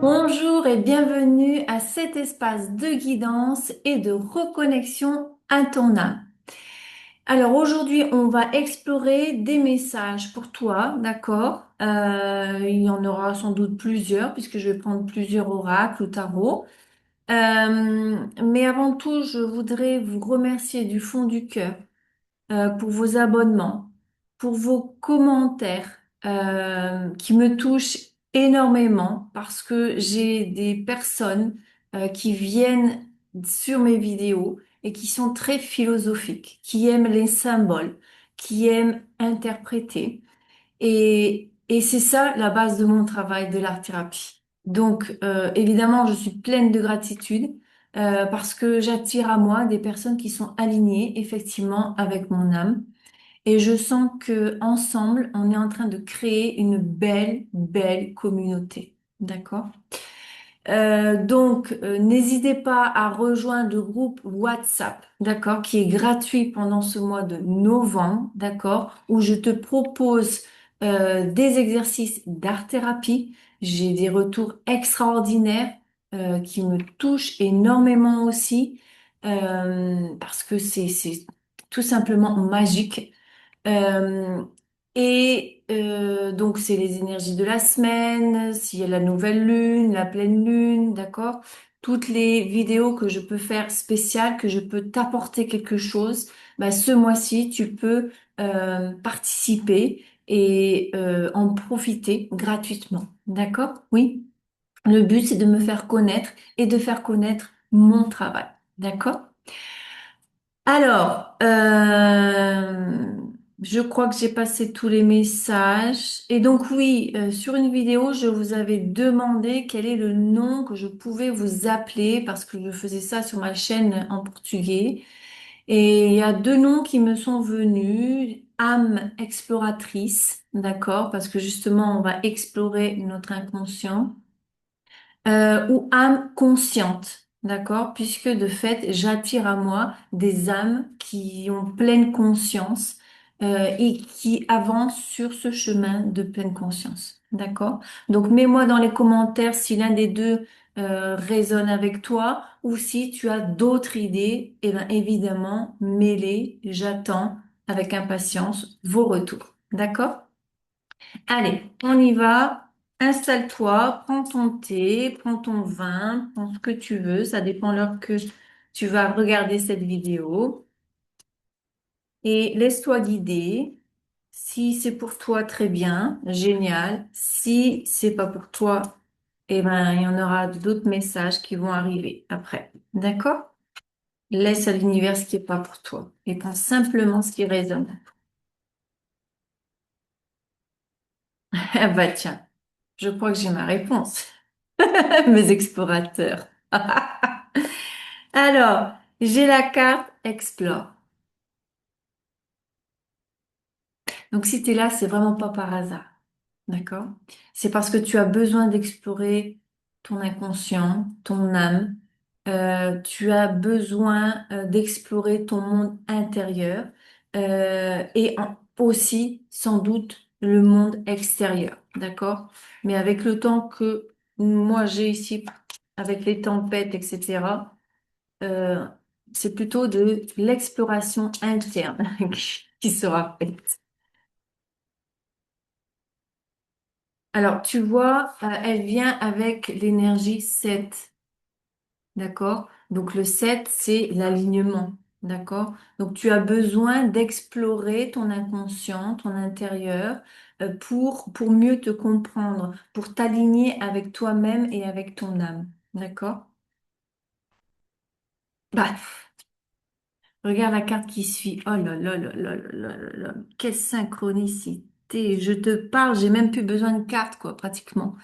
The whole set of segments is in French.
Bonjour et bienvenue à cet espace de guidance et de reconnexion à ton âme. Alors aujourd'hui, on va explorer des messages pour toi, d'accord? Il y en aura sans doute plusieurs puisque je vais prendre plusieurs oracles ou tarots. Mais avant tout, je voudrais vous remercier du fond du cœur pour vos abonnements, pour vos commentaires qui me touchent énormément parce que j'ai des personnes qui viennent sur mes vidéos et qui sont très philosophiques, qui aiment les symboles, qui aiment interpréter. Et c'est ça la base de mon travail de l'art-thérapie. Donc, évidemment, je suis pleine de gratitude parce que j'attire à moi des personnes qui sont alignées effectivement avec mon âme et je sens que ensemble, on est en train de créer une belle, belle communauté. D'accord? Donc, n'hésitez pas à rejoindre le groupe WhatsApp, d'accord, qui est gratuit pendant ce mois de novembre, d'accord, où je te propose des exercices d'art-thérapie. J'ai des retours extraordinaires qui me touchent énormément aussi parce que c'est tout simplement magique. Euh, donc, c'est les énergies de la semaine, s'il y a la nouvelle lune, la pleine lune, d'accord? Toutes les vidéos que je peux faire spéciales, que je peux t'apporter quelque chose, bah, ce mois-ci, tu peux participer et en profiter gratuitement, d'accord? Oui. Le but, c'est de me faire connaître et de faire connaître mon travail, d'accord? Alors, je crois que j'ai passé tous les messages. Et donc oui, sur une vidéo, je vous avais demandé quel est le nom que je pouvais vous appeler parce que je faisais ça sur ma chaîne en portugais. Et il y a deux noms qui me sont venus. Âme exploratrice, d'accord, parce que justement, on va explorer notre inconscient ou âme consciente, d'accord? Puisque de fait, j'attire à moi des âmes qui ont pleine conscience et qui avancent sur ce chemin de pleine conscience, d'accord? Donc, mets-moi dans les commentaires si l'un des deux résonne avec toi ou si tu as d'autres idées, et bien évidemment, mets-les, j'attends avec impatience vos retours, d'accord? Allez, on y va. Installe-toi, prends ton thé, prends ton vin, prends ce que tu veux. Ça dépend l'heure que tu vas regarder cette vidéo. Et laisse-toi guider. Si c'est pour toi, très bien, génial. Si c'est pas pour toi, eh ben, il y en aura d'autres messages qui vont arriver après. D'accord? Laisse à l'univers ce qui est pas pour toi et prends simplement ce qui résonne. Ah bah tiens, je crois que j'ai ma réponse. Mes explorateurs. Alors, j'ai la carte Explore. Donc, si tu es là, c'est vraiment pas par hasard. D'accord? C'est parce que tu as besoin d'explorer ton inconscient, ton âme. Tu as besoin d'explorer ton monde intérieur aussi, sans doute, le monde extérieur. D'accord? Mais avec le temps que moi j'ai ici, avec les tempêtes, etc., euh, c'est plutôt de l'exploration interne qui sera faite. Alors, tu vois, elle vient avec l'énergie 7, d'accord? Donc, le 7, c'est l'alignement, d'accord? Donc, tu as besoin d'explorer ton inconscient, ton intérieur, pour mieux te comprendre, pour t'aligner avec toi-même et avec ton âme, d'accord? Bah, regarde la carte qui suit. Oh là là là là là là là là. Quelle synchronicité. Je te parle, j'ai même plus besoin de carte, quoi, pratiquement.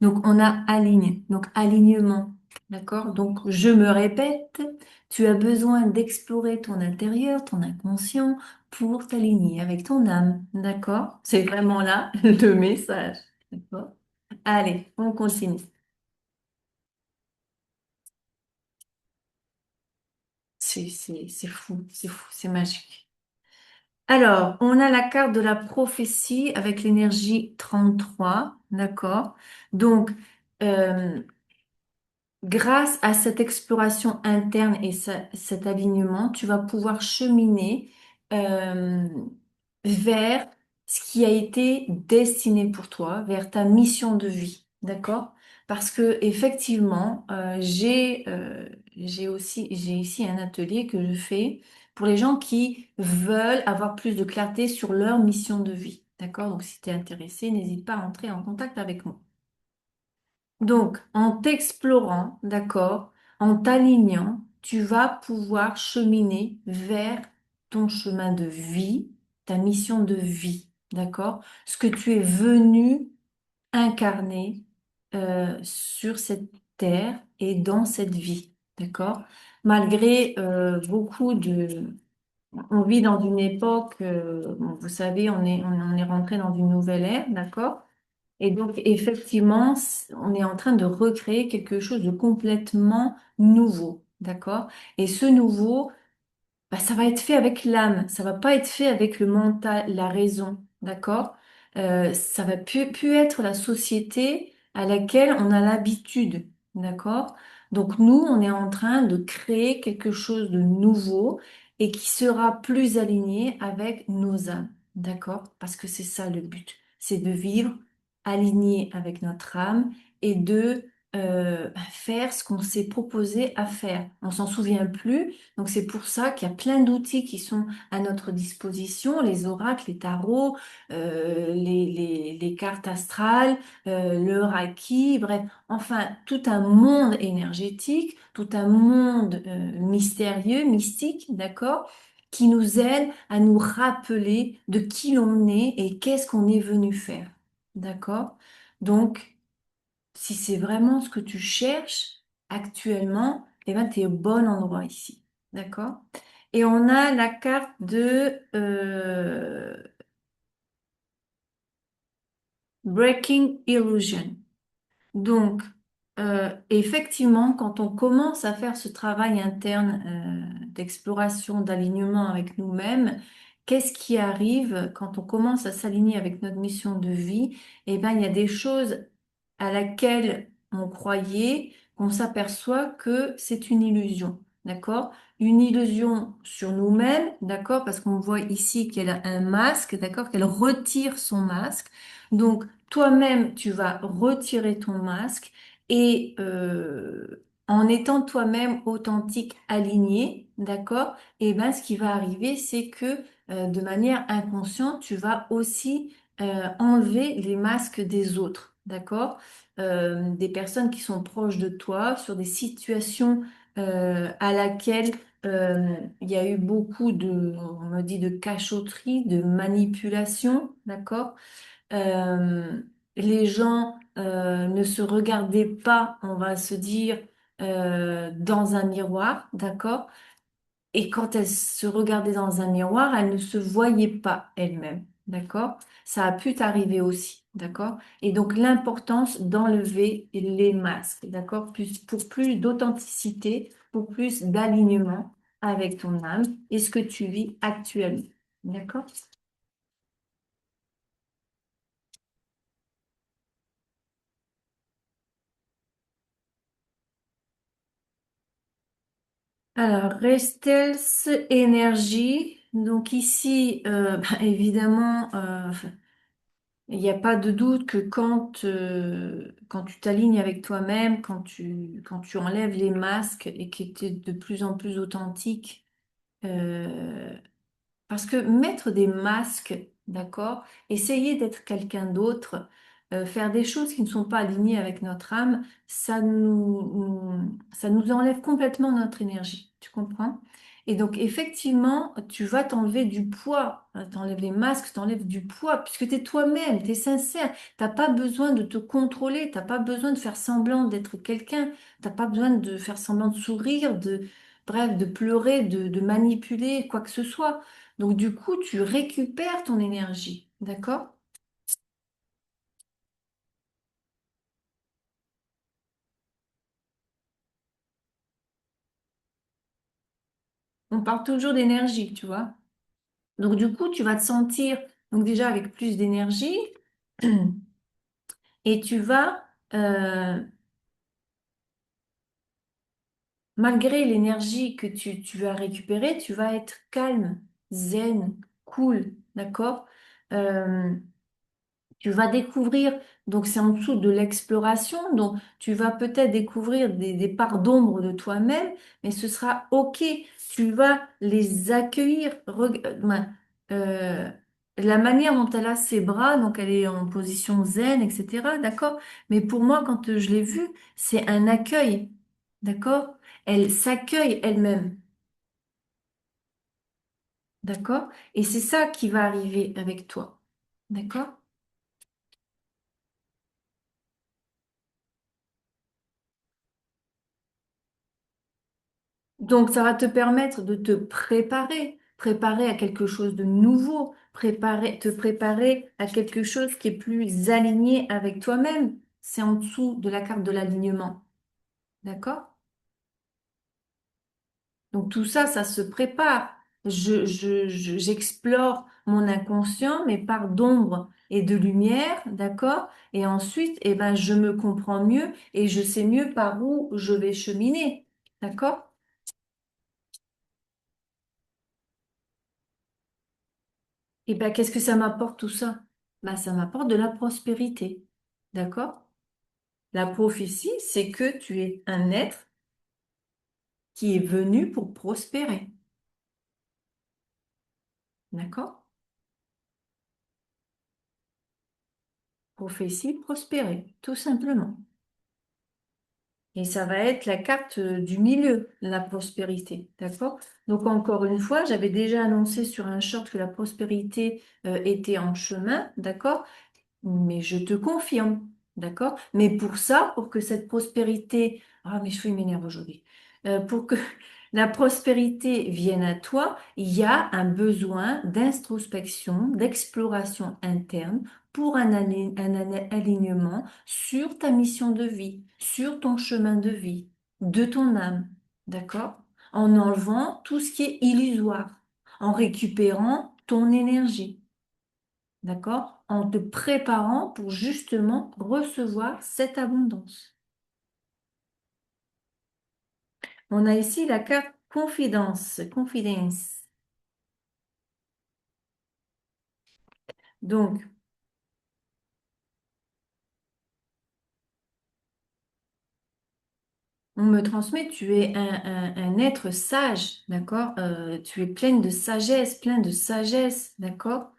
Donc, on a aligne. Donc, alignement. D'accord? Donc, je me répète, tu as besoin d'explorer ton intérieur, ton inconscient, pour t'aligner avec ton âme. D'accord? C'est vraiment là le message. D'accord? Allez, on continue. C'est fou, c'est fou, c'est magique. Alors, on a la carte de la prophétie avec l'énergie 33, d'accord? Donc, euh, grâce à cette exploration interne et cet alignement, tu vas pouvoir cheminer euh, vers ce qui a été destiné pour toi, vers ta mission de vie, d'accord? Parce que effectivement, j'ai ici un atelier que je fais pour les gens qui veulent avoir plus de clarté sur leur mission de vie, d'accord? Donc si tu es intéressé, n'hésite pas à entrer en contact avec moi. Donc, en t'explorant, d'accord, en t'alignant, tu vas pouvoir cheminer vers ton chemin de vie, ta mission de vie, d'accord? Ce que tu es venu incarner sur cette terre et dans cette vie, d'accord? Malgré beaucoup de... On vit dans une époque, bon, vous savez, on est rentré dans une nouvelle ère, d'accord? Et donc, effectivement, on est en train de recréer quelque chose de complètement nouveau, d'accord? Et ce nouveau, bah, ça va être fait avec l'âme, ça va pas être fait avec le mental, la raison, d'accord? Ça va plus être la société à laquelle on a l'habitude, d'accord? Donc nous, on est en train de créer quelque chose de nouveau et qui sera plus aligné avec nos âmes, d'accord? Parce que c'est ça le but, c'est de vivre aligné avec notre âme et de faire ce qu'on s'est proposé à faire. On s'en souvient plus, donc c'est pour ça qu'il y a plein d'outils qui sont à notre disposition, les oracles, les tarots, les cartes astrales, le reiki, bref, enfin tout un monde énergétique, tout un monde mystérieux, mystique, d'accord, qui nous aide à nous rappeler de qui l'on est et qu'est-ce qu'on est venu faire, d'accord? Donc, si c'est vraiment ce que tu cherches actuellement, eh ben, tu es au bon endroit ici. D'accord? Et on a la carte de Breaking Illusion. Donc, effectivement, quand on commence à faire ce travail interne d'exploration, d'alignement avec nous-mêmes, qu'est-ce qui arrive quand on commence à s'aligner avec notre mission de vie? Eh ben, il y a des choses à laquelle on croyait, qu'on s'aperçoit que c'est une illusion, d'accord? Une illusion sur nous-mêmes, d'accord? Parce qu'on voit ici qu'elle a un masque, d'accord? Qu'elle retire son masque. Donc, toi-même, tu vas retirer ton masque et en étant toi-même authentique, aligné, d'accord? Et ben, ce qui va arriver, c'est que de manière inconsciente, tu vas aussi enlever les masques des autres, d'accord? Des personnes qui sont proches de toi, sur des situations à laquelle il y a eu beaucoup de, on me dit, de cachotterie, de manipulation, d'accord? Euh, les gens ne se regardaient pas, on va se dire, dans un miroir, d'accord? Et quand elles se regardaient dans un miroir, elles ne se voyaient pas elles-mêmes, d'accord? Ça a pu t'arriver aussi, d'accord? Et donc l'importance d'enlever les masques, d'accord? Pour plus d'authenticité, pour plus d'alignement avec ton âme et ce que tu vis actuellement, d'accord? Alors, Restels Énergie. Donc ici, bah, évidemment, il n'y a pas de doute que quand tu t'alignes avec toi-même, quand tu enlèves les masques et que tu es de plus en plus authentique, euh, parce que mettre des masques, d'accord, essayer d'être quelqu'un d'autre, faire des choses qui ne sont pas alignées avec notre âme, ça nous enlève complètement notre énergie. Tu comprends? Et donc, effectivement, tu vas t'enlever du poids. T'enlèves les masques, t'enlèves du poids, puisque tu es toi-même, tu es sincère. T'as pas besoin de te contrôler, t'as pas besoin de faire semblant d'être quelqu'un, t'as pas besoin de faire semblant de sourire, bref, de pleurer, de manipuler, quoi que ce soit. Donc du coup, tu récupères ton énergie, d'accord? On parle toujours d'énergie, tu vois. Donc du coup, tu vas te sentir donc déjà avec plus d'énergie et tu vas euh, malgré l'énergie que tu vas récupérer, tu vas être calme, zen, cool, d'accord? Euh, Tu vas découvrir, donc c'est en dessous de l'exploration, donc tu vas peut-être découvrir des parts d'ombre de toi-même, mais ce sera OK. Tu vas les accueillir. Euh, la manière dont elle a ses bras, donc elle est en position zen, etc. D'accord? Mais pour moi, quand je l'ai vue, c'est un accueil. D'accord? Elle s'accueille elle-même. D'accord? Et c'est ça qui va arriver avec toi. D'accord? Donc, ça va te permettre de te préparer, préparer à quelque chose de nouveau, te préparer à quelque chose qui est plus aligné avec toi-même. C'est en dessous de la carte de l'alignement. D'accord? Donc, tout ça, ça se prépare. J'explore mon inconscient, mes parts d'ombre et de lumière, d'accord? Et ensuite, eh ben, je me comprends mieux et je sais mieux par où je vais cheminer. D'accord? Et ben, qu'est-ce que ça m'apporte tout ça? Ben, ça m'apporte de la prospérité. D'accord? La prophétie, c'est que tu es un être qui est venu pour prospérer. D'accord? Prophétie, prospérer, tout simplement. Et ça va être la carte du milieu, la prospérité. D'accord? Donc, encore une fois, j'avais déjà annoncé sur un short que la prospérité était en chemin. D'accord? Mais je te confirme, d'accord? Mais pour ça, pour que cette prospérité, ah, mes cheveux ils m'énervent aujourd'hui. Pour que la prospérité vienne à toi, il y a un besoin d'introspection, d'exploration interne pour un alignement sur ta mission de vie, sur ton chemin de vie, de ton âme, d'accord? En enlevant tout ce qui est illusoire, en récupérant ton énergie. D'accord? En te préparant pour justement recevoir cette abondance. On a ici la carte confidence, confidence. Donc, on me transmet, tu es un être sage, d'accord? Tu es pleine de sagesse, plein de sagesse, d'accord?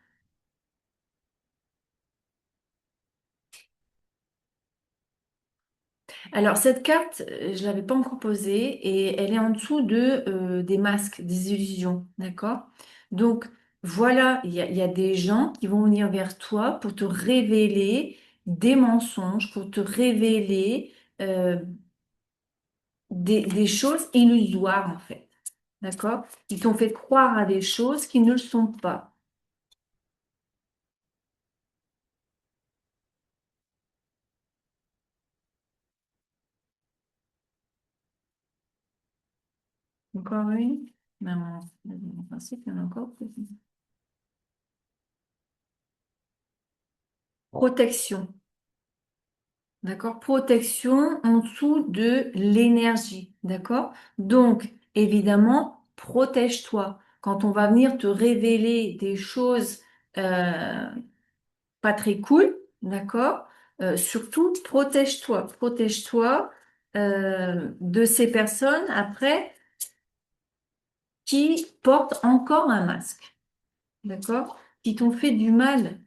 Alors, cette carte, je ne l'avais pas encore posée et elle est en dessous des masques, des illusions, d'accord? Donc, voilà, il y a des gens qui vont venir vers toi pour te révéler des mensonges, pour te révéler euh, des choses illusoires, en fait, d'accord? Ils t'ont fait croire à des choses qui ne le sont pas. Encore une? Non, en principe, il y en a encore plus. Protection. D'accord? Protection en dessous de l'énergie. D'accord? Donc, évidemment, protège-toi. Quand on va venir te révéler des choses euh, pas très cool, d'accord? Surtout, protège-toi. Protège-toi de ces personnes après qui portent encore un masque. D'accord? Qui t'ont fait du mal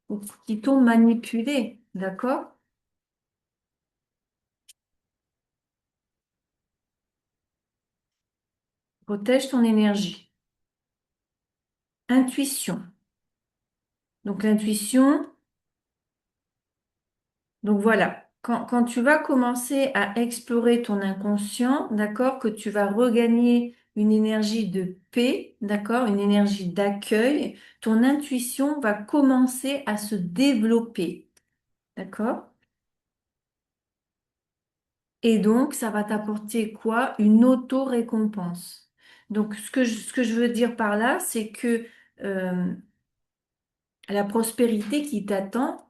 ou qui t'ont manipulé. D'accord? Protège ton énergie. Intuition. Donc l'intuition, donc voilà, quand tu vas commencer à explorer ton inconscient, d'accord, que tu vas regagner une énergie de paix, d'accord, une énergie d'accueil, ton intuition va commencer à se développer, d'accord? Et donc, ça va t'apporter quoi? Une auto-récompense. Donc, ce que je veux dire par là, c'est que euh, la prospérité qui t'attend,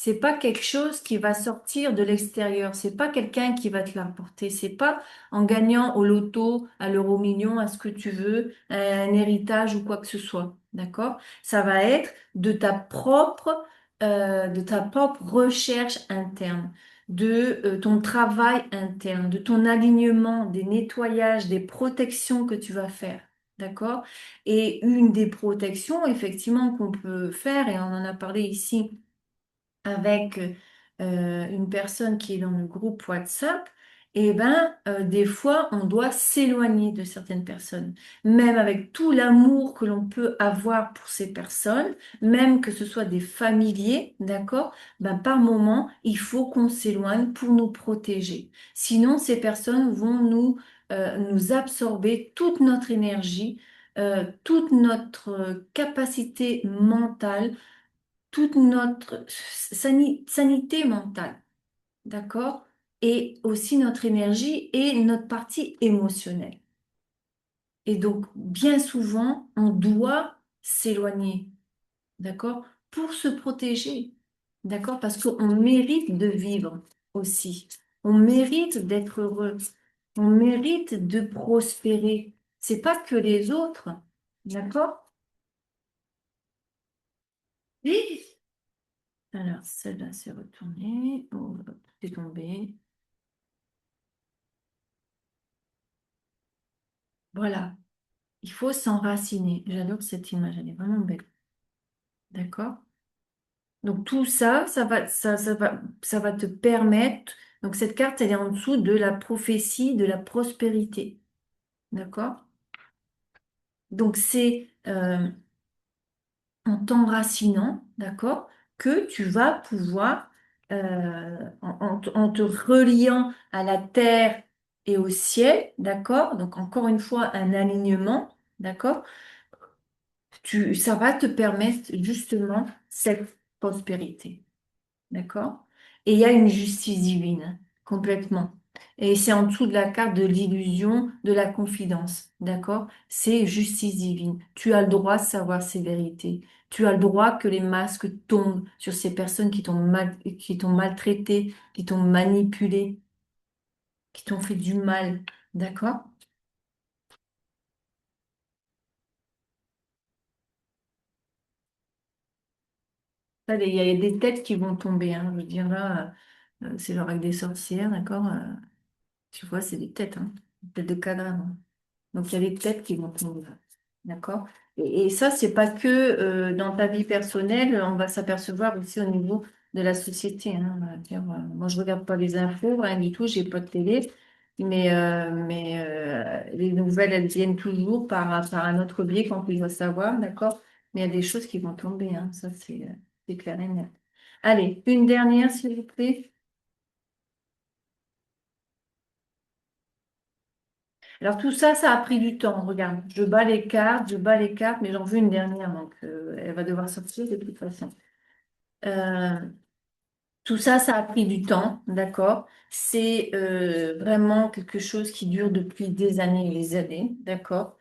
C'est pas quelque chose qui va sortir de l'extérieur. C'est pas quelqu'un qui va te l'apporter. C'est pas en gagnant au loto, à l'euro million, à ce que tu veux, un héritage ou quoi que ce soit. D'accord? Ça va être de ta propre recherche interne, de ton travail interne, de ton alignement, des nettoyages, des protections que tu vas faire. D'accord? Et une des protections, effectivement, qu'on peut faire, et on en a parlé ici avec une personne qui est dans le groupe WhatsApp, et ben, des fois, on doit s'éloigner de certaines personnes, même avec tout l'amour que l'on peut avoir pour ces personnes, même que ce soit des familiers, d'accord? Ben, par moment, il faut qu'on s'éloigne pour nous protéger. Sinon, ces personnes vont nous absorber toute notre énergie, toute notre capacité mentale, toute notre sanité mentale, d'accord? Et aussi notre énergie et notre partie émotionnelle. Et donc, bien souvent, on doit s'éloigner, d'accord? Pour se protéger, d'accord? Parce qu'on mérite de vivre aussi. On mérite d'être heureux. On mérite de prospérer. C'est pas que les autres, d'accord? Oui. Alors, celle-là s'est retournée. Oh, c'est tombé. Voilà, il faut s'enraciner. J'adore cette image, elle est vraiment belle. D'accord? Donc tout ça, ça va te permettre. Donc cette carte, elle est en dessous de la prophétie de la prospérité. D'accord? Donc c'est en t'enracinant, d'accord, que tu vas pouvoir, en te reliant à la terre et au ciel, d'accord? Donc encore une fois, un alignement, d'accord? Ça va te permettre justement cette prospérité. D'accord? Et il y a une justice divine, complètement. Et c'est en dessous de la carte de l'illusion, de la confidence. D'accord? C'est justice divine. Tu as le droit de savoir ces vérités. Tu as le droit que les masques tombent sur ces personnes qui t'ont maltraité, qui t'ont manipulé, qui t'ont fait du mal. D'accord? Ça, il y a des têtes qui vont tomber, hein. Je veux dire, là, c'est le règle des sorcières, d'accord? Tu vois, c'est des têtes, hein. Des têtes de cadavres, hein. Donc, il y a des têtes qui vont tomber, là. D'accord? Et ça, c'est pas que dans ta vie personnelle, on va s'apercevoir aussi au niveau de la société, hein. On va dire, moi, je regarde pas les infos, rien du tout, j'ai pas de télé, mais les nouvelles, elles viennent toujours par un autre biais qu'on peut savoir, d'accord? Mais il y a des choses qui vont tomber, hein. Ça, c'est clair et net. Allez, une dernière, s'il vous plaît. Alors tout ça, ça a pris du temps. Regarde, je bats les cartes, mais j'en veux une dernière, donc elle va devoir sortir de toute façon. Euh, Tout ça, ça a pris du temps, d'accord? C'est vraiment quelque chose qui dure depuis des années et des années, d'accord?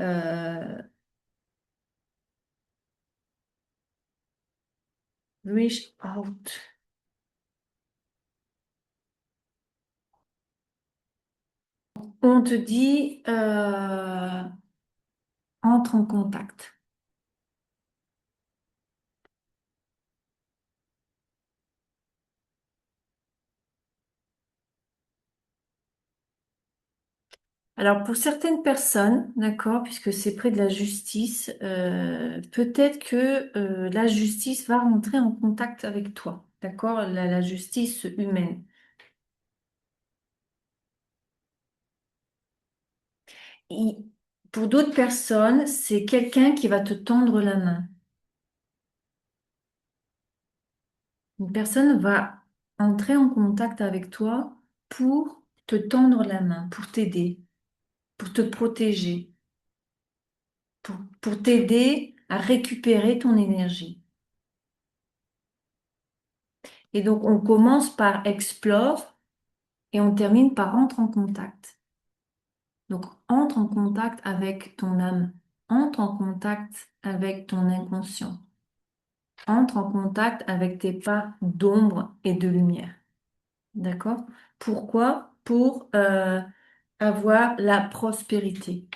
Euh, Reach out. On te dit entre en contact. Alors pour certaines personnes, d'accord, puisque c'est près de la justice, peut-être que la justice va rentrer en contact avec toi, d'accord, la justice humaine. Et pour d'autres personnes, c'est quelqu'un qui va te tendre la main. Une personne va entrer en contact avec toi pour te tendre la main, pour t'aider, pour te protéger, pour t'aider à récupérer ton énergie. Et donc on commence par explore et on termine par entre en contact. Donc, entre en contact avec ton âme, entre en contact avec ton inconscient. entre en contact avec tes parts d'ombre et de lumière. D'accord? Pourquoi? Pour avoir la prospérité.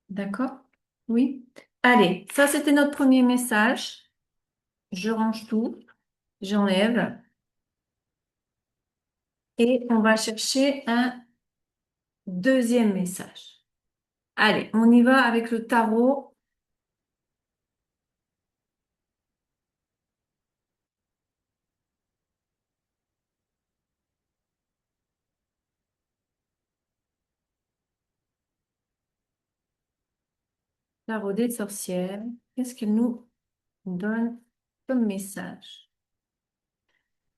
D'accord? Oui? Allez, ça c'était notre premier message. Je range tout, j'enlève et on va chercher un deuxième message. Allez, on y va avec le tarot. Tarot des sorcières. Qu'est-ce qu'il nous donne comme message?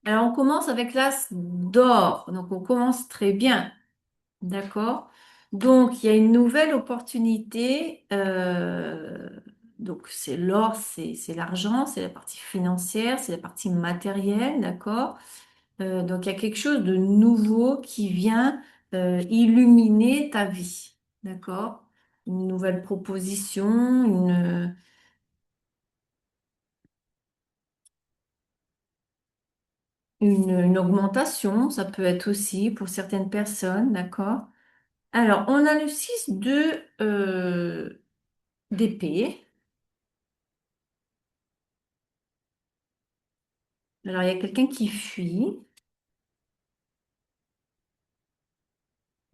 Alors, on commence avec l'as d'or. Donc, on commence très bien. D'accord? Donc, il y a une nouvelle opportunité. Donc, c'est l'or, c'est l'argent, c'est la partie financière, c'est la partie matérielle. D'accord? Donc, il y a quelque chose de nouveau qui vient illuminer ta vie. D'accord? Une nouvelle proposition, une augmentation, ça peut être aussi pour certaines personnes. D'accord? Alors, on a le 6 de d'épée. Alors, il y a quelqu'un qui fuit.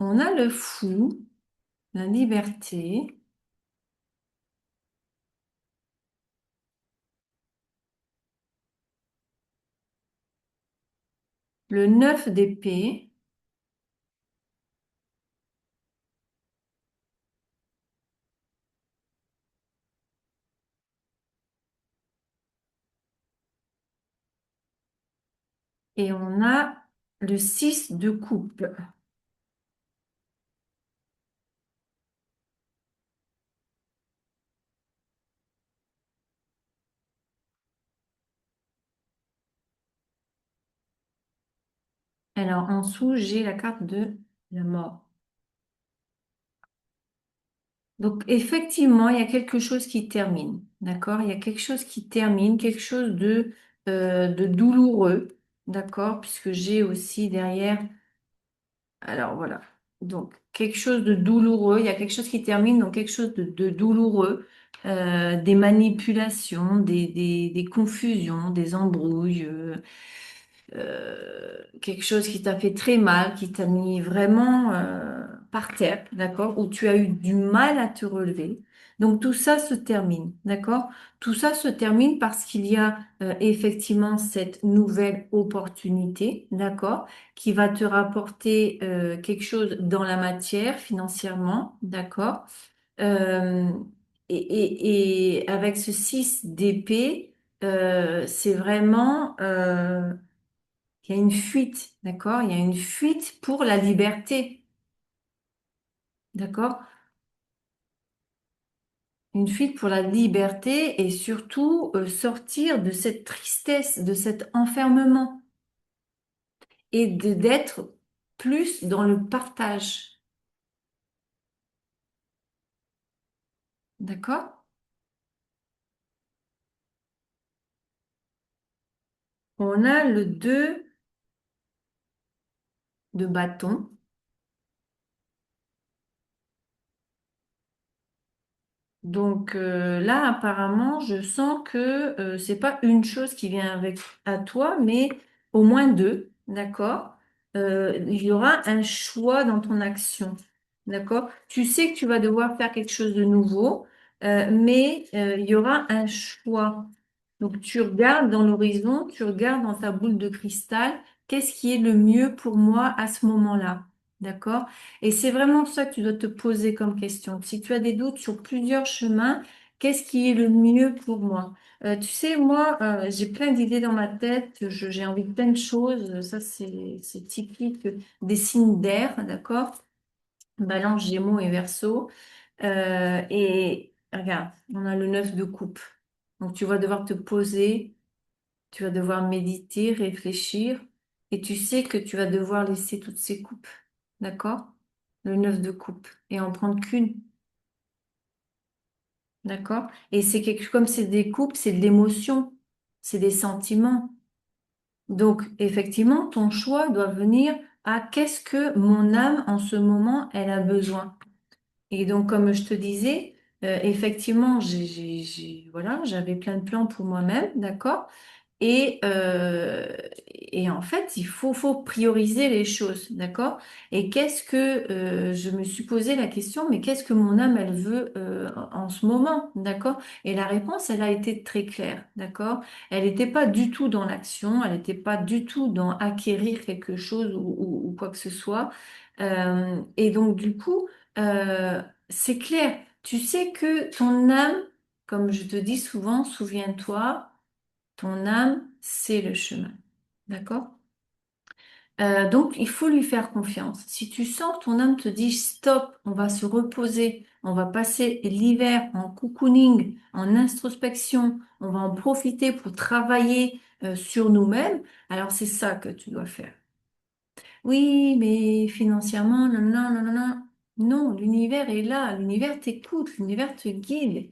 On a le fou, la liberté, le 9 d'épée et on a le 6 de coupe. Alors, en dessous, j'ai la carte de la mort. Donc, effectivement, il y a quelque chose qui termine. D'accord? Il y a quelque chose qui termine, quelque chose de douloureux. D'accord? Puisque j'ai aussi derrière. Alors, voilà. Donc, quelque chose de douloureux. Il y a quelque chose qui termine, donc quelque chose de douloureux. Des manipulations, des confusions, des embrouilles. Quelque chose qui t'a fait très mal, qui t'a mis vraiment par terre, d'accord, où tu as eu du mal à te relever. Donc tout ça se termine, d'accord? Tout ça se termine parce qu'il y a effectivement cette nouvelle opportunité, d'accord, qui va te rapporter quelque chose dans la matière financièrement, d'accord? Euh, et avec ce 6 d'épée, c'est vraiment il y a une fuite, d'accord? Il y a une fuite pour la liberté, d'accord? Une fuite pour la liberté et surtout sortir de cette tristesse, de cet enfermement et d'être plus dans le partage, d'accord? On a le 2 de bâton. Donc là, apparemment, je sens que c'est pas une chose qui vient avec à toi, mais au moins deux, d'accord? Il y aura un choix dans ton action, d'accord? Tu sais que tu vas devoir faire quelque chose de nouveau, mais il y aura un choix. Donc tu regardes dans l'horizon, tu regardes dans ta boule de cristal, qu'est-ce qui est le mieux pour moi à ce moment-là, d'accord? Et c'est vraiment ça que tu dois te poser comme question. Si tu as des doutes sur plusieurs chemins, qu'est-ce qui est le mieux pour moi? Tu sais, moi, j'ai plein d'idées dans ma tête, j'ai envie de plein de choses. Ça, c'est typique des signes d'air, d'accord? Balance, Gémeaux et Verseau. Et regarde, on a le 9 de coupe. Donc, tu vas devoir te poser, tu vas devoir méditer, réfléchir, et tu sais que tu vas devoir laisser toutes ces coupes, d'accord? Le 9 de coupe, et en prendre qu'une. d'accord? Et c'est quelque, comme c'est des couples, c'est de l'émotion, c'est des sentiments. Donc, effectivement, ton choix doit venir à qu'est-ce que mon âme en ce moment, elle a besoin. Et donc, comme je te disais, effectivement, voilà, j'avais plein de plans pour moi-même, d'accord? Et en fait, faut prioriser les choses, d'accord? Et qu'est-ce que je me suis posé la question, mais qu'est-ce que mon âme, elle veut en ce moment, d'accord? Et la réponse, elle a été très claire, d'accord? Elle n'était pas du tout dans l'action, elle n'était pas du tout dans acquérir quelque chose ou quoi que ce soit. Et donc, du coup, c'est clair. Tu sais que ton âme, comme je te dis souvent, souviens-toi, ton âme, c'est le chemin. D'accord? Donc, il faut lui faire confiance. Si tu sens que ton âme te dit stop, on va se reposer, on va passer l'hiver en cocooning, en introspection, on va en profiter pour travailler sur nous-mêmes, alors c'est ça que tu dois faire. Oui, mais financièrement, non, non, non, non, non. Non, l'univers est là, l'univers t'écoute, l'univers te guide,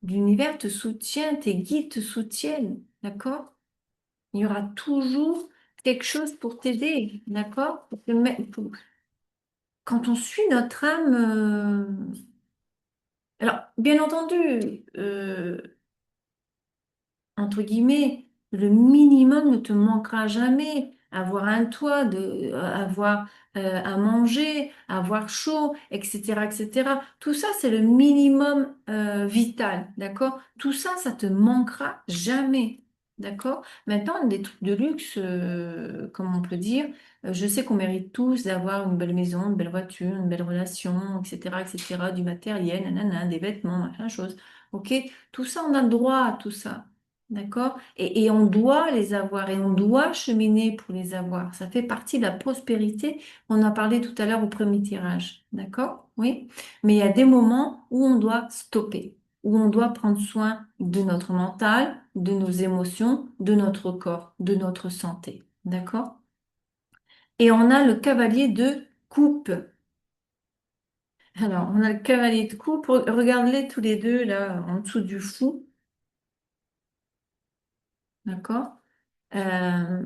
l'univers te soutient, tes guides te soutiennent. D'accord? Il y aura toujours quelque chose pour t'aider, d'accord? Quand on suit notre âme, alors bien entendu, entre guillemets, le minimum ne te manquera jamais. Avoir un toit, avoir à manger, avoir chaud, etc., etc. Tout ça, c'est le minimum vital, d'accord? Tout ça, ça te manquera jamais, d'accord? Maintenant, des trucs de luxe, comme on peut dire, je sais qu'on mérite tous d'avoir une belle maison, une belle voiture, une belle relation, etc., etc., du matériel, nanana, des vêtements, machin chose. Ok? Tout ça, on a le droit à tout ça. D'accord? Et on doit les avoir et on doit cheminer pour les avoir. Ça fait partie de la prospérité. On a parlé tout à l'heure au premier tirage. D'accord? Oui. Mais il y a des moments où on doit stopper, où on doit prendre soin de notre mental, de nos émotions, de notre corps, de notre santé. D'accord? Et on a le cavalier de coupe. Alors, on a le cavalier de coupe. Regarde-les tous les deux là en dessous du fou. D'accord? Euh,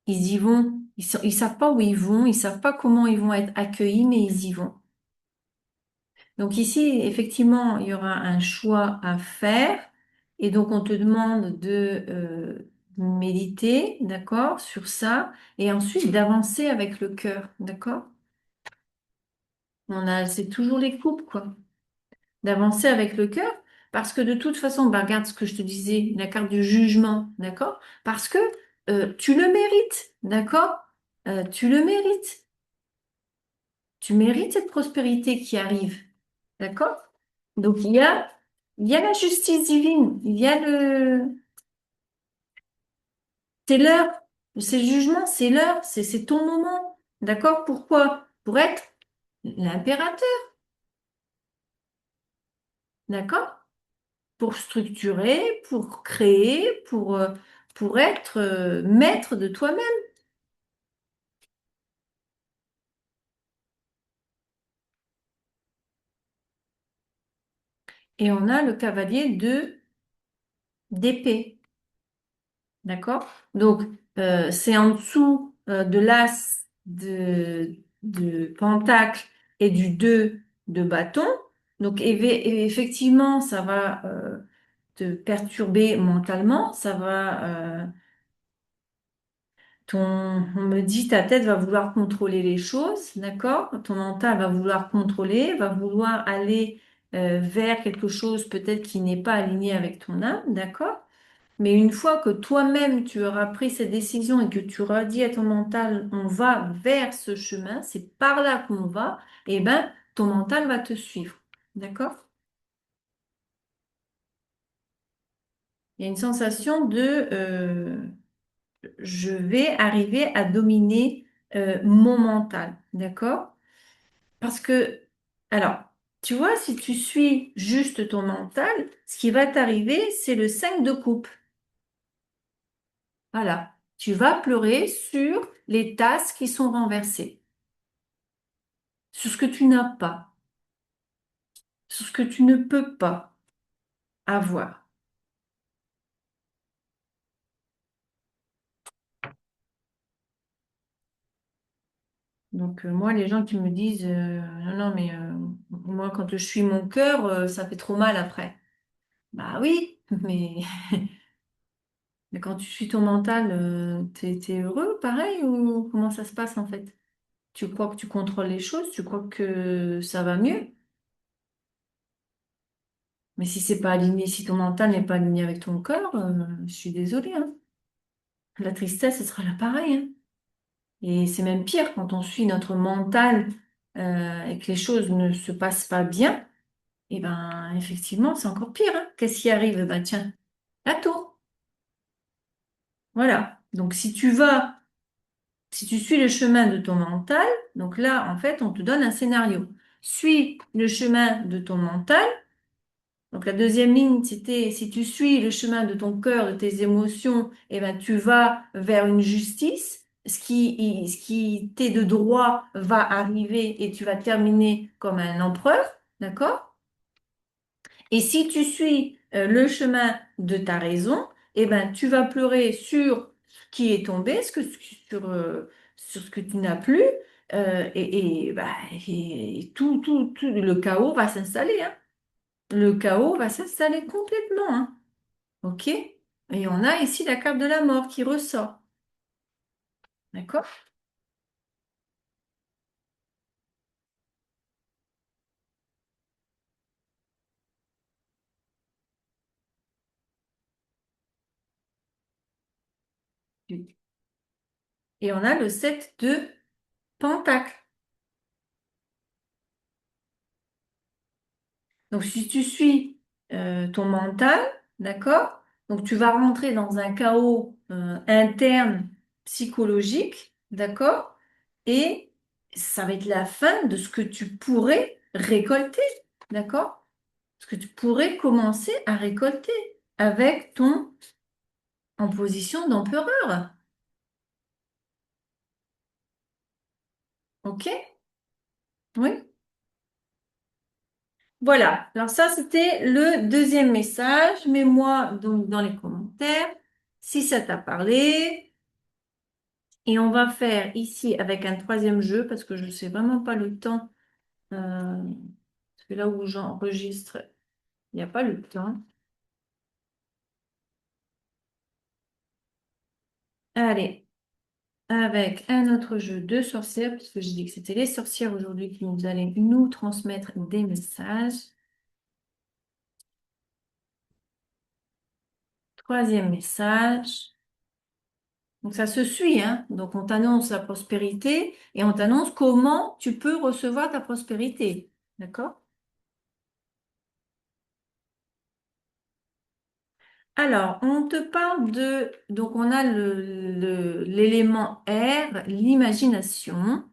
Ils y vont. Ils savent pas où ils vont, ils savent pas comment ils vont être accueillis, mais ils y vont. Donc ici, effectivement, il y aura un choix à faire. Et donc, on te demande de méditer, d'accord, sur ça. Et ensuite, d'avancer avec le cœur, d'accord? C'est toujours les coupes, quoi. D'avancer avec le cœur. Parce que de toute façon, bah, regarde ce que je te disais, la carte du jugement, d'accord? Parce que tu le mérites, d'accord? Tu le mérites. Tu mérites cette prospérité qui arrive. D'accord? Donc, il y a la justice divine. C'est l'heure. C'est le jugement, c'est l'heure. C'est ton moment. D'accord? Pourquoi? Pour être l'impérateur. D'accord? Pour structurer, pour créer, pour être maître de toi-même. Et on a le cavalier de d'épée. D'accord? Donc, c'est en dessous de l'as de pentacle et du 2 de bâton. Donc, effectivement, ça va te perturber mentalement. On me dit, ta tête va vouloir contrôler les choses, d'accord? Ton mental va vouloir contrôler, va vouloir aller vers quelque chose peut-être qui n'est pas aligné avec ton âme, d'accord? Mais une fois que toi-même tu auras pris cette décision et que tu auras dit à ton mental, on va vers ce chemin, c'est par là qu'on va, eh ben, ton mental va te suivre. D'accord? Il y a une sensation de je vais arriver à dominer mon mental. D'accord? Parce que, alors, tu vois, si tu suis juste ton mental, ce qui va t'arriver, c'est le 5 de coupe. Voilà. Tu vas pleurer sur les tasses qui sont renversées. sur ce que tu n'as pas, sur ce que tu ne peux pas avoir. Donc moi, les gens qui me disent non, non, mais moi, quand je suis mon cœur, ça fait trop mal après. Bah oui, mais quand tu suis ton mental, t'es heureux, pareil, ou comment ça se passe en fait? Tu crois que tu contrôles les choses, tu crois que ça va mieux. Mais si c'est pas aligné, si ton mental n'est pas aligné avec ton cœur, je suis désolée, hein. La tristesse, ce sera là pareil, hein. Et c'est même pire quand on suit notre mental et que les choses ne se passent pas bien. Et ben effectivement, c'est encore pire, hein. Qu'est-ce qui arrive? Ben tiens, la tour. Voilà. Donc si tu suis le chemin de ton mental, donc là, en fait, on te donne un scénario. Suis le chemin de ton mental. Donc la deuxième ligne, c'était si tu suis le chemin de ton cœur, de tes émotions, eh ben tu vas vers une justice. Ce qui t'est de droit va arriver et tu vas terminer comme un empereur, d'accord? Et si tu suis le chemin de ta raison, eh ben tu vas pleurer sur ce qui est tombé, sur ce que tu n'as plus, bah, et tout le chaos va s'installer, hein. Le chaos va s'installer complètement, hein. OK? Et on a ici la carte de la mort qui ressort. D'accord? Et on a le 7 de Pentacle. Donc, si tu suis ton mental, d'accord? Donc, tu vas rentrer dans un chaos interne psychologique, d'accord? Et ça va être la fin de ce que tu pourrais récolter, d'accord? Ce que tu pourrais commencer à récolter avec ton en position d'empereur. OK? Oui? Voilà. Alors ça, c'était le deuxième message. Mets-moi donc dans les commentaires si ça t'a parlé. Et on va faire ici avec un troisième jeu parce que je ne sais vraiment pas le temps. Parce que là où j'enregistre, il n'y a pas le temps. Allez, avec un autre jeu de sorcières, puisque j'ai dit que c'était les sorcières aujourd'hui qui nous allaient nous transmettre des messages. Troisième message. Donc ça se suit, hein. Donc on t'annonce la prospérité et on t'annonce comment tu peux recevoir ta prospérité. D'accord? Alors, on te parle de... Donc on a l'élément R, l'imagination.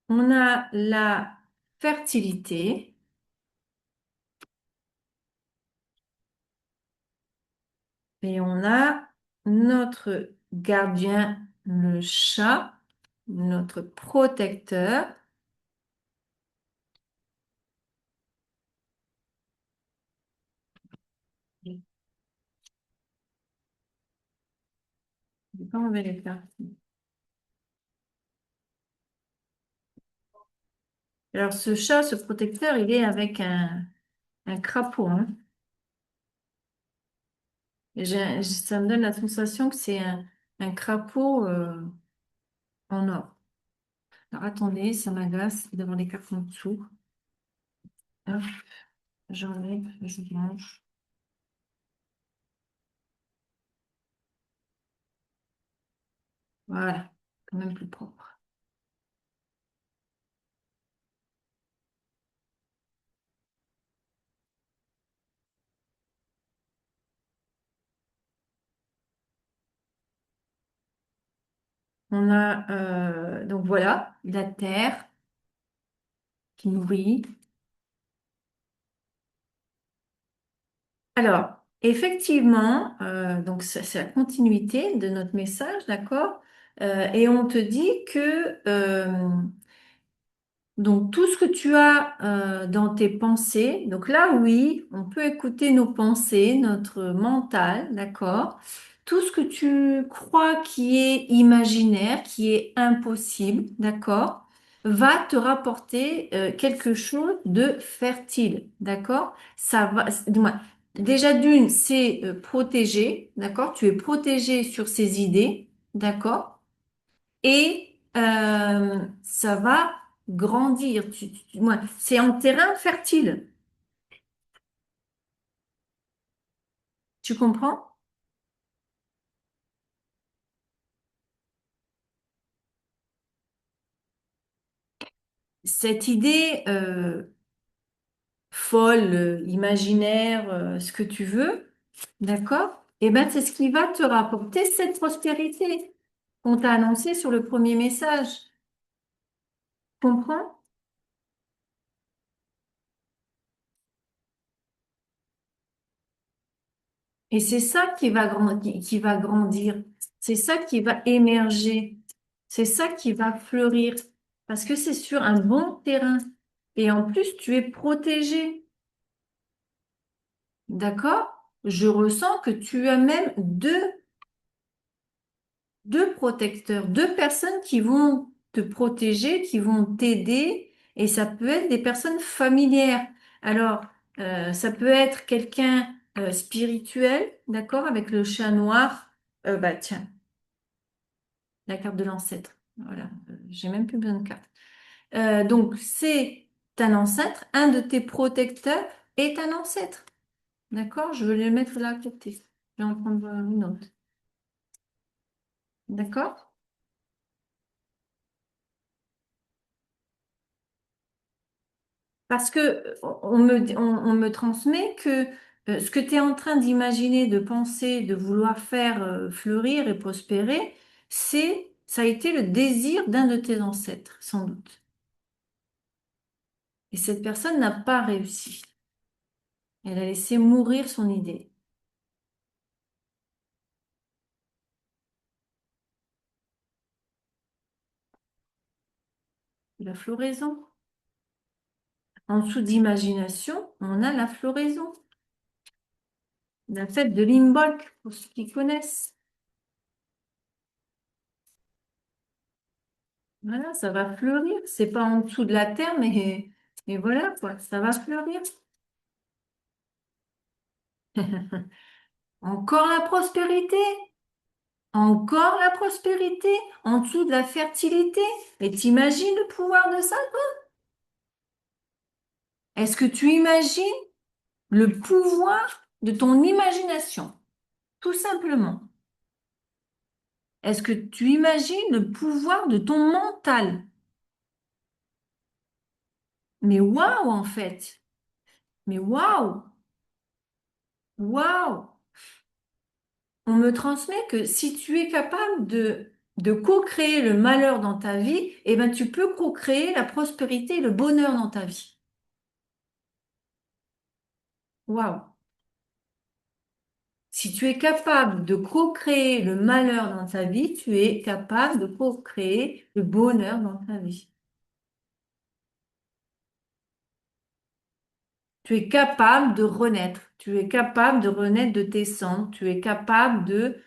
On a la fertilité et on a notre gardien, le chat, notre protecteur. Je vais pas enlever les cartes. Alors ce chat, ce protecteur, il est avec un crapaud, hein. Ça me donne la sensation que c'est un crapaud en or. Alors attendez, ça m'agace d'avoir les cartes en dessous. Hop, j'enlève, je range. Voilà, quand même plus propre. On a donc voilà, la terre qui nourrit. Alors, Effectivement, donc c'est la continuité de notre message, d'accord? Et on te dit que donc tout ce que tu as dans tes pensées, donc là oui, on peut écouter nos pensées, notre mental, d'accord? Tout ce que tu crois qui est imaginaire, qui est impossible, d'accord, va te rapporter quelque chose de fertile, d'accord? Ça va, dis-moi, déjà d'une, c'est protégé, d'accord? Tu es protégé sur ces idées, d'accord? Et ça va grandir. Ouais, c'est en terrain fertile. Tu comprends? Cette idée folle, imaginaire, ce que tu veux, d'accord? Eh ben, c'est ce qui va te rapporter cette prospérité qu'on t'a annoncé sur le premier message. Comprends? Et c'est ça qui va qui va grandir. C'est ça qui va émerger. C'est ça qui va fleurir. Parce que c'est sur un bon terrain. Et en plus, tu es protégé. D'accord? Je ressens que tu as même deux protecteurs, deux personnes qui vont te protéger, qui vont t'aider. Et ça peut être des personnes familières. Alors, ça peut être quelqu'un spirituel, d'accord, avec le chat noir. Bah tiens. La carte de l'ancêtre. Voilà, j'ai même plus besoin de carte. Donc, c'est un ancêtre, un de tes protecteurs est un ancêtre. D'accord? Je vais le mettre là à côté. Je vais en prendre une autre. D'accord? Parce que on me transmet que ce que tu es en train d'imaginer, de penser, de vouloir faire fleurir et prospérer, ça a été le désir d'un de tes ancêtres, sans doute. Et cette personne n'a pas réussi. Elle a laissé mourir son idée. La floraison. En dessous d'imagination, on a la floraison. La fête de Limbolg, pour ceux qui connaissent. Voilà, ça va fleurir. C'est pas en dessous de la terre, mais voilà, quoi, ça va fleurir. Encore la prospérité, encore la prospérité, en dessous de la fertilité. Mais t'imagines le pouvoir de ça? Est-ce que tu imagines le pouvoir de ton imagination? Tout simplement. Est-ce que tu imagines le pouvoir de ton mental? Mais waouh, en fait. Mais waouh, waouh. On me transmet que si tu es capable de co-créer le malheur dans ta vie, eh ben, tu peux co-créer la prospérité et le bonheur dans ta vie. Waouh. Si tu es capable de co-créer le malheur dans ta vie, tu es capable de co-créer le bonheur dans ta vie. Tu es capable de renaître. Tu es capable de renaître de tes cendres. Tu es capable de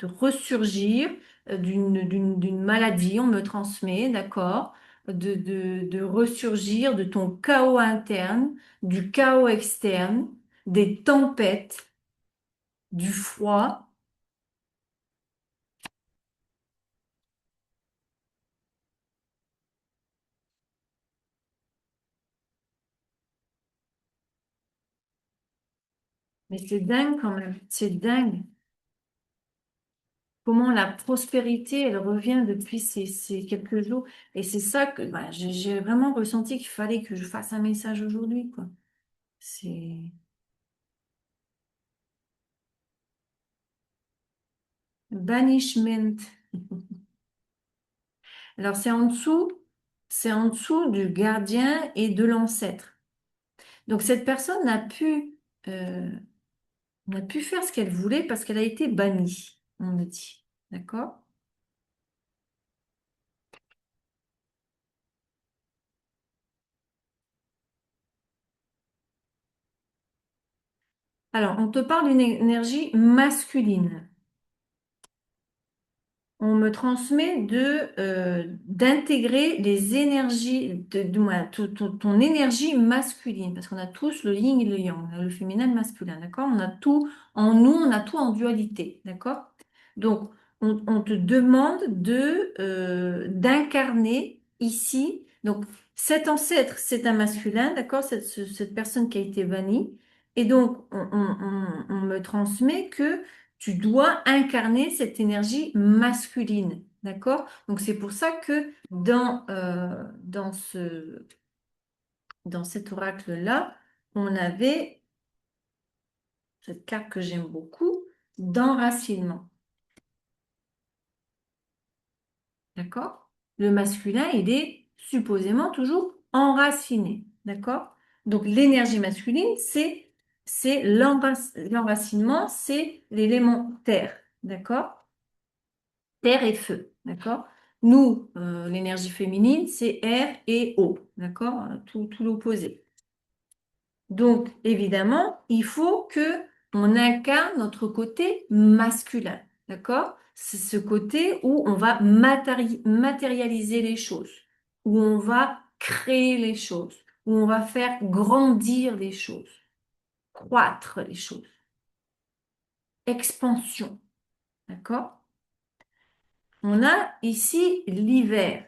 ressurgir d'une maladie, on me transmet, d'accord? De ressurgir de ton chaos interne, du chaos externe, des tempêtes, du froid. Mais c'est dingue quand même. C'est dingue. Comment la prospérité, elle revient depuis ces quelques jours. Et c'est ça que bah, j'ai vraiment ressenti qu'il fallait que je fasse un message aujourd'hui, quoi. C'est banishment. Alors c'est en dessous du gardien et de l'ancêtre. Donc cette personne n'a pu. On a pu faire ce qu'elle voulait parce qu'elle a été bannie, on me dit. D'accord? Alors, on te parle d'une énergie masculine. On me transmet d'intégrer les énergies, ouais, ton énergie masculine, parce qu'on a tous le yin et le yang, on a le féminin et le masculin, d'accord? On a tout en nous, on a tout en dualité, d'accord? Donc, on te demande d'incarner ici, donc cet ancêtre, c'est un masculin, d'accord? Cette personne qui a été bannie, et donc on me transmet que tu dois incarner cette énergie masculine, d'accord? Donc c'est pour ça que dans cet oracle-là, on avait cette carte que j'aime beaucoup, d'enracinement, d'accord? Le masculin, il est supposément toujours enraciné, d'accord? Donc l'énergie masculine, c'est l'enracinement, c'est l'élément terre, d'accord? Terre et feu, d'accord? Nous, l'énergie féminine, c'est air et eau, d'accord? Tout l'opposé. Donc, évidemment, il faut que on incarne notre côté masculin, d'accord? C'est ce côté où on va matérialiser les choses, où on va créer les choses, où on va faire grandir les choses, croître les choses, expansion, d'accord? On a ici l'hiver.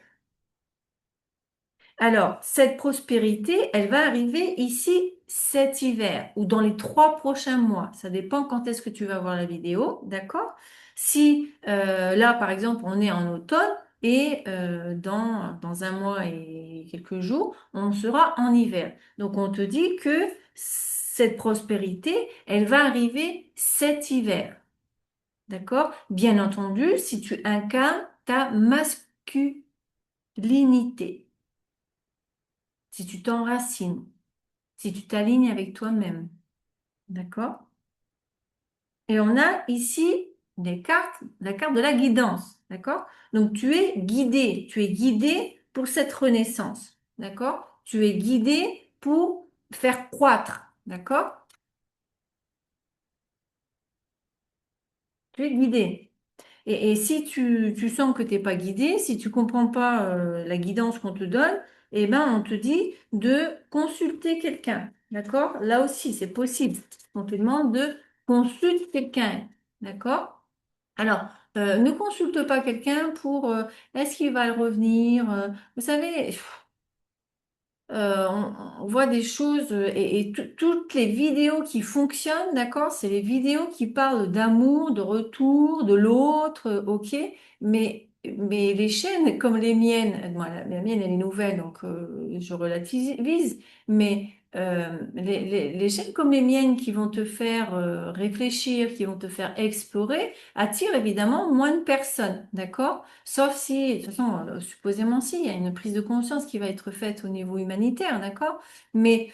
Alors, cette prospérité, elle va arriver ici cet hiver ou dans les 3 prochains mois. Ça dépend quand est-ce que tu vas voir la vidéo, d'accord? Si là, par exemple, on est en automne et dans un mois et quelques jours, on sera en hiver. Donc, on te dit que cette prospérité, elle va arriver cet hiver, d'accord? Bien entendu, si tu incarnes ta masculinité, si tu t'enracines, si tu t'alignes avec toi-même. D'accord? Et on a ici des cartes, la carte de la guidance. D'accord? Donc tu es guidé pour cette renaissance. D'accord? Tu es guidé pour faire croître. D'accord? Tu es guidé. Et si tu sens que tu n'es pas guidé, si tu comprends pas la guidance qu'on te donne, eh ben, on te dit de consulter quelqu'un. D'accord? Là aussi, c'est possible. On te demande de consulter quelqu'un. D'accord? Alors, ne consulte pas quelqu'un pour est-ce qu'il va revenir? Vous savez, on voit des choses et toutes les vidéos qui fonctionnent, d'accord, c'est les vidéos qui parlent d'amour, de retour, de l'autre, ok, mais les chaînes comme les miennes, moi, la mienne elle est nouvelle donc je relativise, mais les chaînes comme les miennes qui vont te faire réfléchir, qui vont te faire explorer, attirent évidemment moins de personnes, d'accord? Sauf si, de toute façon, supposément si, il y a une prise de conscience qui va être faite au niveau humanitaire, d'accord? Mais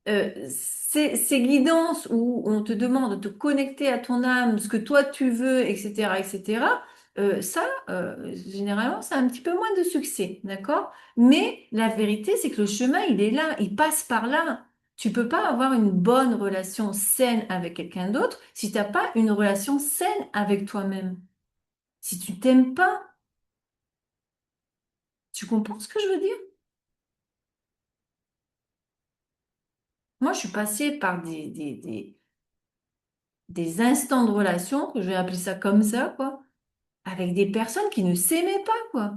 ces guidances où on te demande de te connecter à ton âme, ce que toi tu veux, etc., etc., ça, généralement, ça a un petit peu moins de succès, d'accord? Mais la vérité, c'est que le chemin, il est là, il passe par là. Tu peux pas avoir une bonne relation saine avec quelqu'un d'autre si tu n'as pas une relation saine avec toi-même. Si tu t'aimes pas, tu comprends ce que je veux dire? Moi, je suis passée par des instants de relation, que je vais appeler ça comme ça, quoi, avec des personnes qui ne s'aimaient pas, quoi.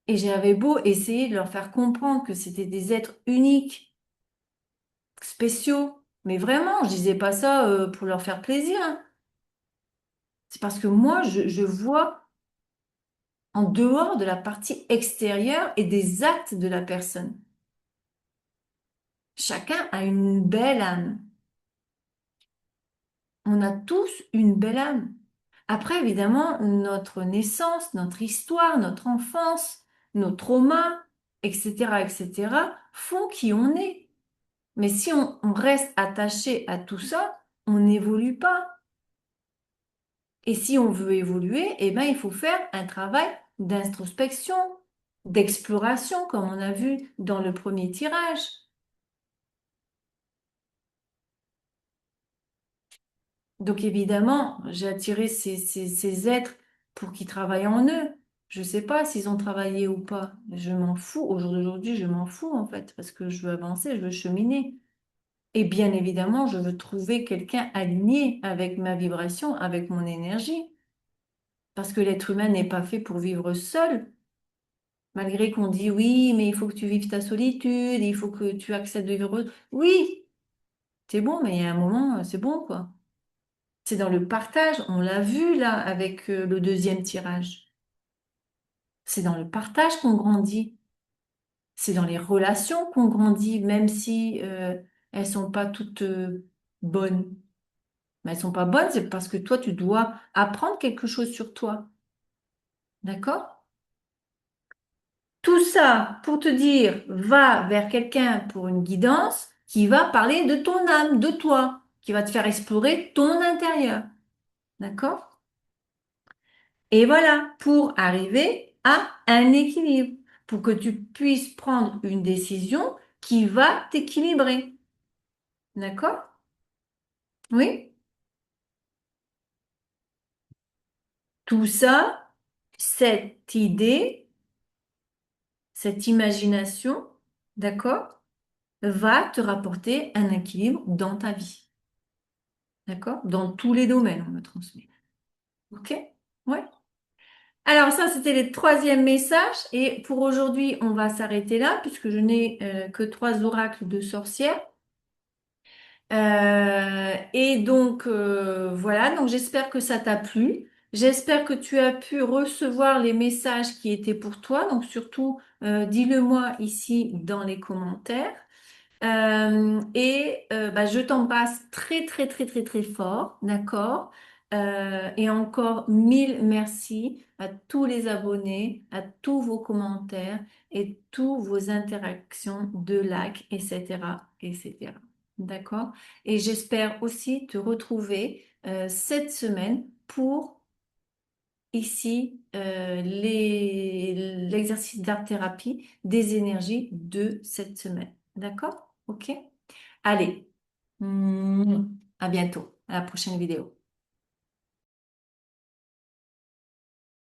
Et j'avais beau essayer de leur faire comprendre que c'était des êtres uniques, spéciaux, mais vraiment, je disais pas ça pour leur faire plaisir, hein. C'est parce que moi, je vois en dehors de la partie extérieure et des actes de la personne. Chacun a une belle âme. On a tous une belle âme. Après, évidemment, notre naissance, notre histoire, notre enfance, nos traumas, etc., etc., font qui on est. Mais si on reste attaché à tout ça, on n'évolue pas. Et si on veut évoluer, eh ben, il faut faire un travail d'introspection, d'exploration, comme on a vu dans le premier tirage. Donc évidemment, j'ai attiré ces êtres pour qu'ils travaillent en eux. Je ne sais pas s'ils ont travaillé ou pas. Je m'en fous. Au jour d'aujourd'hui, je m'en fous en fait, parce que je veux avancer, je veux cheminer. Et bien évidemment, je veux trouver quelqu'un aligné avec ma vibration, avec mon énergie. Parce que l'être humain n'est pas fait pour vivre seul. Malgré qu'on dit oui, mais il faut que tu vives ta solitude, il faut que tu acceptes de vivre. Oui, c'est bon, mais il y a un moment, c'est bon, quoi. C'est dans le partage, on l'a vu là avec le deuxième tirage. C'est dans le partage qu'on grandit. C'est dans les relations qu'on grandit, même si elles sont pas toutes bonnes. Mais elles sont pas bonnes, c'est parce que toi, tu dois apprendre quelque chose sur toi. D'accord? Tout ça pour te dire, va vers quelqu'un pour une guidance qui va parler de ton âme, de toi, qui va te faire explorer ton intérieur. D'accord? Et voilà, pour arriver à un équilibre, pour que tu puisses prendre une décision qui va t'équilibrer. D'accord? Oui? Tout ça, cette idée, cette imagination, d'accord, va te rapporter un équilibre dans ta vie. D'accord? Dans tous les domaines, on me transmet. OK? Ouais. Alors ça, c'était le troisième message. Et pour aujourd'hui, on va s'arrêter là, puisque je n'ai que trois oracles de sorcière. Et donc voilà, donc j'espère que ça t'a plu. J'espère que tu as pu recevoir les messages qui étaient pour toi. Donc surtout, dis-le-moi ici dans les commentaires. Bah, je t'embrasse très très très très très fort, d'accord? Et encore mille merci à tous les abonnés, à tous vos commentaires et tous vos interactions de likes, etc., etc. D'accord? Et j'espère aussi te retrouver cette semaine pour ici l'exercice d'art-thérapie des énergies de cette semaine. D'accord? Ok? Allez, à bientôt, à la prochaine vidéo.